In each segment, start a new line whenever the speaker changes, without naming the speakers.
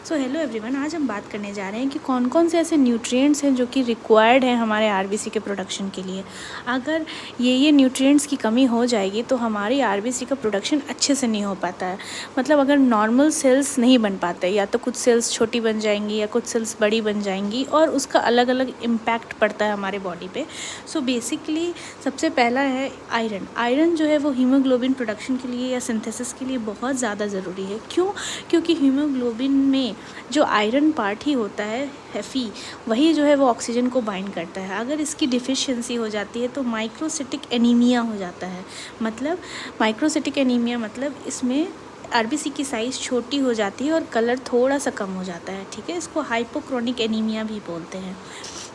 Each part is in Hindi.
सो हेलो एवरीवन, आज हम बात करने जा रहे हैं कि कौन कौन से ऐसे न्यूट्रिएंट्स हैं जो कि रिक्वायर्ड हैं हमारे आरबीसी के प्रोडक्शन के लिए। अगर ये न्यूट्रिएंट्स की कमी हो जाएगी तो हमारी आरबीसी का प्रोडक्शन अच्छे से नहीं हो पाता है। मतलब अगर नॉर्मल सेल्स नहीं बन पाते, या तो कुछ सेल्स छोटी बन जाएंगी या कुछ सेल्स बड़ी बन जाएंगी, और उसका अलग अलग इम्पैक्ट पड़ता है हमारे बॉडी पे। सो बेसिकली सबसे पहला है आयरन। आयरन जो है वो हीमोग्लोबिन प्रोडक्शन के लिए या सिंथेसिस के लिए बहुत ज़्यादा ज़रूरी है। क्यों? क्योंकि हीमोग्लोबिन में जो आयरन पार्ट ही होता है Fe, वही जो है वो ऑक्सीजन को बाइंड करता है। अगर इसकी डिफिशियंसी हो जाती है तो माइक्रोसिटिक एनीमिया हो जाता है। मतलब माइक्रोसिटिक एनीमिया मतलब इसमें आरबीसी की साइज़ छोटी हो जाती है और कलर थोड़ा सा कम हो जाता है। ठीक है, इसको हाइपोक्रोनिक एनीमिया भी बोलते हैं।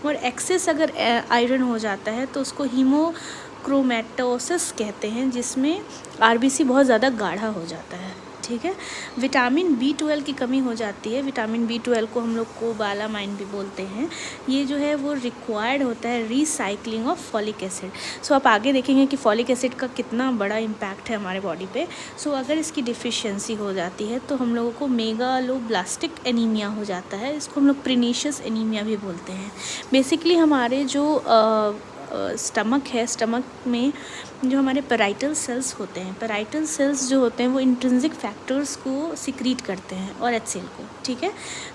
और एक्सेस अगर आयरन हो जाता है तो उसको हीमोक्रोमेटोसिस कहते हैं, जिसमें आरबीसी बहुत ज़्यादा गाढ़ा हो जाता है। ठीक है, विटामिन B12 की कमी हो जाती है। विटामिन B12 को हम लोग कोबालामाइन भी बोलते हैं। ये जो है वो रिक्वायर्ड होता है रिसाइकलिंग ऑफ फॉलिक एसिड। सो आप आगे देखेंगे कि फॉलिक एसिड का कितना बड़ा इम्पैक्ट है हमारे बॉडी पे। सो अगर इसकी डिफिशियंसी हो जाती है तो हम लोगों को मेगालोब्लास्टिक एनीमिया हो जाता है। इसको हम लोग प्रिनीशियस एनीमिया भी बोलते हैं। बेसिकली हमारे जो स्टमक है, स्टमक में जो हमारे पैराइटल सेल्स होते हैं, पैराइटल सेल्स जो होते हैं वो इंट्रिंसिक फैक्टर्स को सिक्रीट करते हैं और HCl को। ठीक है,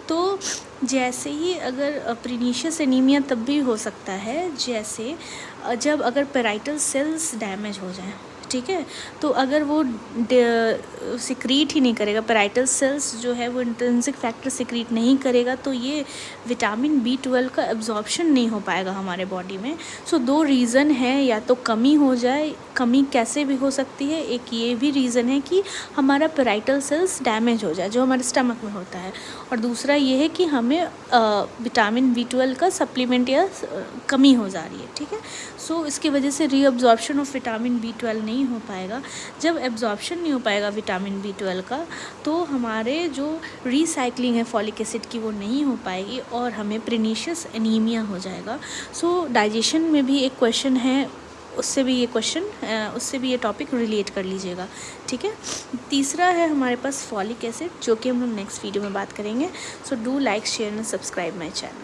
तो जैसे ही अगर प्रिनीशियस एनीमिया तब भी हो सकता है जैसे जब अगर पैराइटल सेल्स डैमेज हो जाएं। ठीक है, तो अगर वो सिक्रीट ही नहीं करेगा, पैराइटल सेल्स जो है वो इंट्रिंसिक फैक्टर सिक्रीट नहीं करेगा, तो ये विटामिन B12 का एब्जॉर्प्शन नहीं हो पाएगा हमारे बॉडी में। सो दो रीज़न है, या तो कमी हो जाए। कमी कैसे भी हो सकती है, एक ये भी रीज़न है कि हमारा पैराइटल सेल्स डैमेज हो जाए जो हमारे स्टमक में होता है, और दूसरा ये है कि हमें विटामिन B12 का सप्लीमेंट या कमी हो जा रही है। ठीक है, सो इसकी वजह से रीअब्जॉर्प्शन ऑफ विटामिन B12 नहीं हो पाएगा। जब एब्जॉर्प्शन नहीं हो पाएगा विटामिन B12 का, तो हमारे जो रिसाइकलिंग है फॉलिक एसिड की वो नहीं हो पाएगी और हमें प्रिनीशियस एनीमिया हो जाएगा। सो डाइजेशन में भी एक क्वेश्चन है, उससे भी ये टॉपिक रिलेट कर लीजिएगा। ठीक है, तीसरा है हमारे पास फॉलिक एसिड, जो कि हम लोग नेक्स्ट वीडियो में बात करेंगे। So do like, share and subscribe my channel.